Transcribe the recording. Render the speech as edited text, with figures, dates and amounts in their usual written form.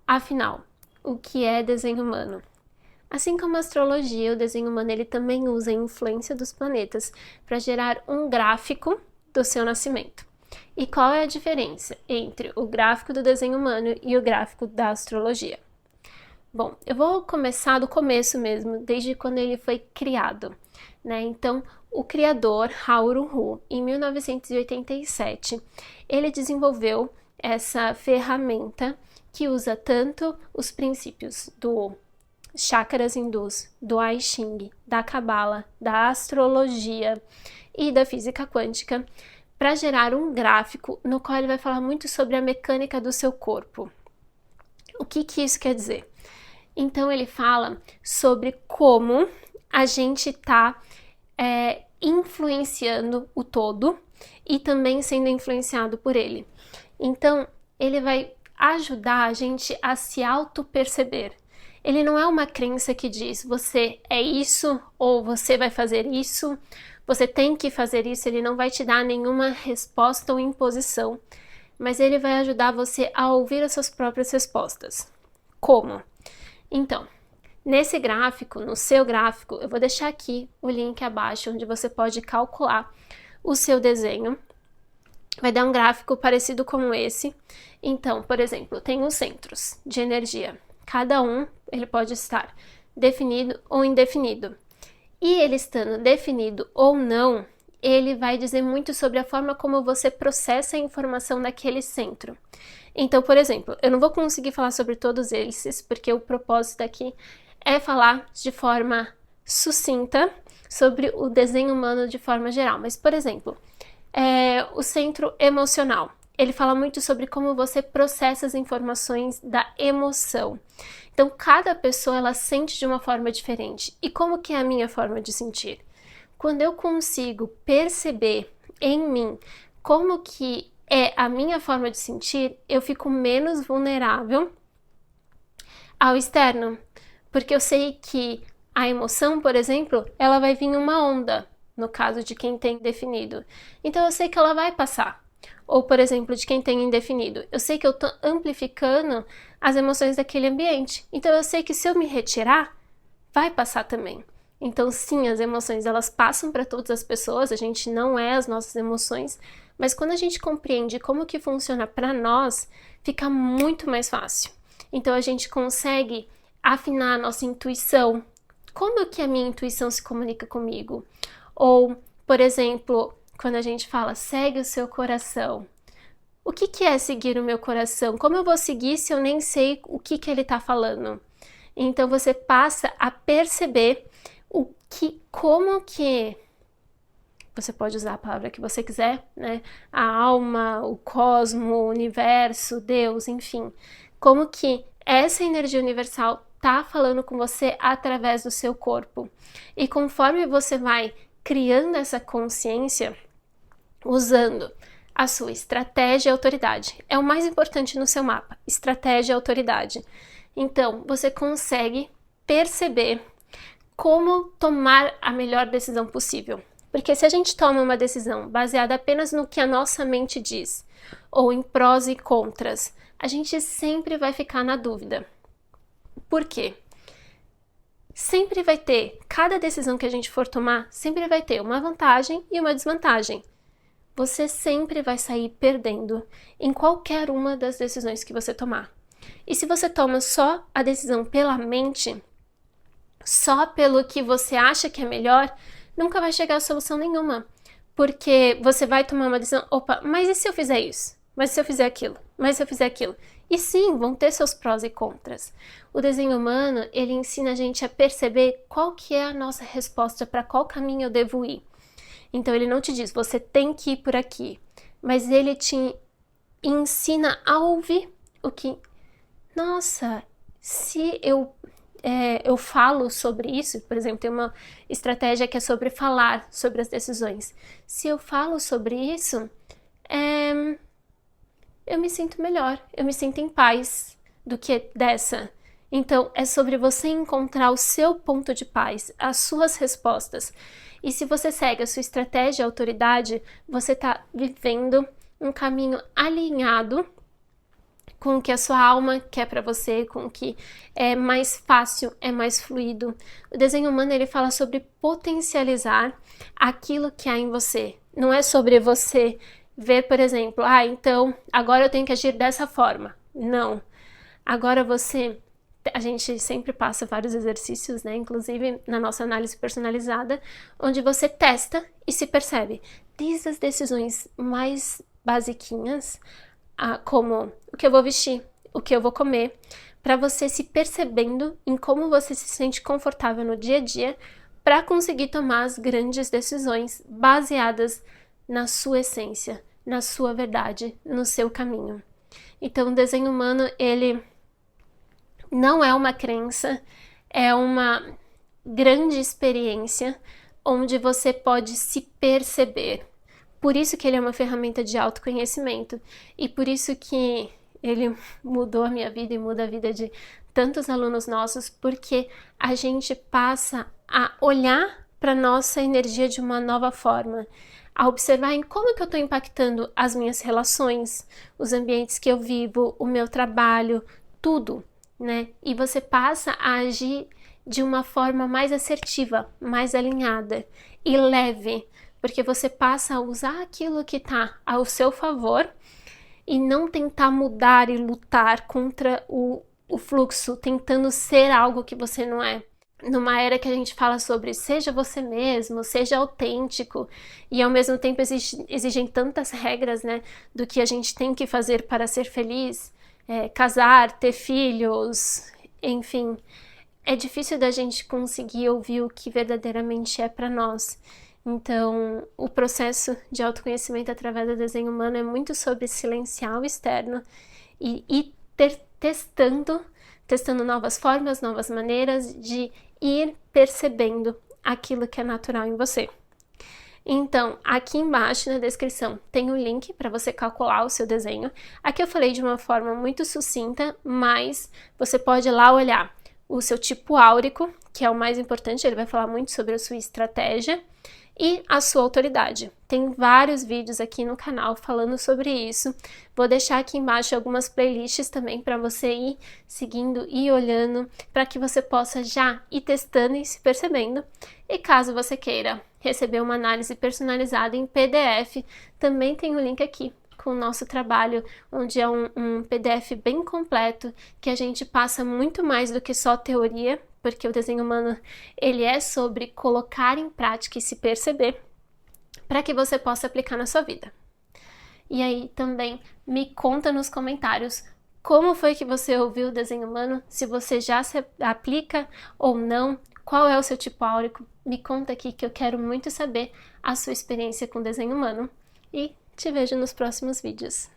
Afinal, o que é desenho humano? Assim como a astrologia, o desenho humano ele também usa a influência dos planetas para gerar um gráfico do seu nascimento. E qual é a diferença entre o gráfico do desenho humano e o gráfico da astrologia? Bom, eu vou começar do começo mesmo, desde quando ele foi criado, né? Então, o criador, Hao Ru, em 1987, ele desenvolveu essa ferramenta que usa tanto os princípios do chakras hindus, do I Ching, da Cabala, da astrologia e da física quântica para gerar um gráfico no qual ele vai falar muito sobre a mecânica do seu corpo. O que isso quer dizer? Então ele fala sobre como a gente está influenciando o todo e também sendo influenciado por ele. Então ele vai ajudar a gente a se auto-perceber. Ele não é uma crença que diz você é isso ou você vai fazer isso, você tem que fazer isso, ele não vai te dar nenhuma resposta ou imposição, mas ele vai ajudar você a ouvir as suas próprias respostas. Como? Então, nesse gráfico, no seu gráfico, eu vou deixar aqui o link abaixo onde você pode calcular o seu desenho. Vai dar um gráfico parecido com esse. Então, por exemplo, tem os centros de energia. Cada um, ele pode estar definido ou indefinido. E ele estando definido ou não, ele vai dizer muito sobre a forma como você processa a informação daquele centro. Então, por exemplo, eu não vou conseguir falar sobre todos eles, porque o propósito aqui é falar de forma sucinta sobre o desenho humano de forma geral. Mas, por exemplo, o centro emocional. Ele fala muito sobre como você processa as informações da emoção. Então, cada pessoa, ela sente de uma forma diferente. E como que é a minha forma de sentir? Quando eu consigo perceber em mim como que é a minha forma de sentir, eu fico menos vulnerável ao externo. Porque eu sei que a emoção, por exemplo, ela vai vir em uma onda, no caso de quem tem definido. Então, eu sei que ela vai passar. Ou, por exemplo, de quem tem indefinido. Eu sei que eu estou amplificando as emoções daquele ambiente. Então, eu sei que se eu me retirar, vai passar também. Então, sim, as emoções, elas passam para todas as pessoas. A gente não é as nossas emoções. Mas quando a gente compreende como que funciona para nós, fica muito mais fácil. Então, a gente consegue afinar a nossa intuição. Como que a minha intuição se comunica comigo? Ou, por exemplo, quando a gente fala, segue o seu coração. O que é seguir o meu coração? Como eu vou seguir se eu nem sei o que ele está falando? Então você passa a perceber como que, você pode usar a palavra que você quiser, né? A alma, o cosmo, o universo, Deus, enfim. Como que essa energia universal está falando com você através do seu corpo. E conforme você vai criando essa consciência, usando a sua estratégia e autoridade. É o mais importante no seu mapa, estratégia e autoridade. Então, você consegue perceber como tomar a melhor decisão possível. Porque se a gente toma uma decisão baseada apenas no que a nossa mente diz, ou em prós e contras, a gente sempre vai ficar na dúvida. Por quê? Sempre vai ter, cada decisão que a gente for tomar, sempre vai ter uma vantagem e uma desvantagem. Você sempre vai sair perdendo em qualquer uma das decisões que você tomar. E se você toma só a decisão pela mente, só pelo que você acha que é melhor, nunca vai chegar a solução nenhuma. Porque você vai tomar uma decisão, opa, mas e se eu fizer isso? Mas e se eu fizer aquilo? Mas e se eu fizer aquilo? E sim, vão ter seus prós e contras. O desenho humano, ele ensina a gente a perceber qual que é a nossa resposta, para qual caminho eu devo ir. Então ele não te diz, você tem que ir por aqui, mas ele te ensina a ouvir o que... Nossa, se eu falo sobre isso, por exemplo, tem uma estratégia que é sobre falar sobre as decisões. Se eu falo sobre isso, eu me sinto melhor, eu me sinto em paz do que dessa. Então, é sobre você encontrar o seu ponto de paz, as suas respostas. E se você segue a sua estratégia e autoridade, você está vivendo um caminho alinhado com o que a sua alma quer para você, com o que é mais fácil, é mais fluido. O desenho humano, ele fala sobre potencializar aquilo que há em você. Não é sobre você ver, por exemplo, então agora eu tenho que agir dessa forma. Não. Agora a gente sempre passa vários exercícios, né? Inclusive na nossa análise personalizada, onde você testa e se percebe. Desde as decisões mais basiquinhas, como o que eu vou vestir, o que eu vou comer, para você se percebendo em como você se sente confortável no dia a dia, para conseguir tomar as grandes decisões baseadas na sua essência, na sua verdade, no seu caminho. Então, o desenho humano, ele não é uma crença, é uma grande experiência onde você pode se perceber. Por isso que ele é uma ferramenta de autoconhecimento e por isso que ele mudou a minha vida e muda a vida de tantos alunos nossos, porque a gente passa a olhar para a nossa energia de uma nova forma, a observar em como que eu estou impactando as minhas relações, os ambientes que eu vivo, o meu trabalho, tudo, né? E você passa a agir de uma forma mais assertiva, mais alinhada e leve, porque você passa a usar aquilo que está ao seu favor e não tentar mudar e lutar contra o fluxo, tentando ser algo que você não é. Numa era que a gente fala sobre seja você mesmo, seja autêntico, e ao mesmo tempo exigem tantas regras, né, do que a gente tem que fazer para ser feliz, casar, ter filhos, enfim, é difícil da gente conseguir ouvir o que verdadeiramente é para nós. Então, o processo de autoconhecimento através do desenho humano é muito sobre silenciar o externo e ir testando novas formas, novas maneiras de ir percebendo aquilo que é natural em você. Então, aqui embaixo na descrição tem o link para você calcular o seu desenho. Aqui eu falei de uma forma muito sucinta, mas você pode ir lá olhar o seu tipo áurico, que é o mais importante, ele vai falar muito sobre a sua estratégia, e a sua autoridade. Tem vários vídeos aqui no canal falando sobre isso. Vou deixar aqui embaixo algumas playlists também para você ir seguindo e olhando, para que você possa já ir testando e se percebendo. E caso você queira receber uma análise personalizada em PDF, também tem o link aqui com o nosso trabalho, onde é um PDF bem completo, que a gente passa muito mais do que só teoria, porque o desenho humano, ele é sobre colocar em prática e se perceber, para que você possa aplicar na sua vida. E aí também me conta nos comentários como foi que você ouviu o desenho humano, se você já se aplica ou não, qual é o seu tipo áurico, me conta aqui que eu quero muito saber a sua experiência com o desenho humano. E te vejo nos próximos vídeos.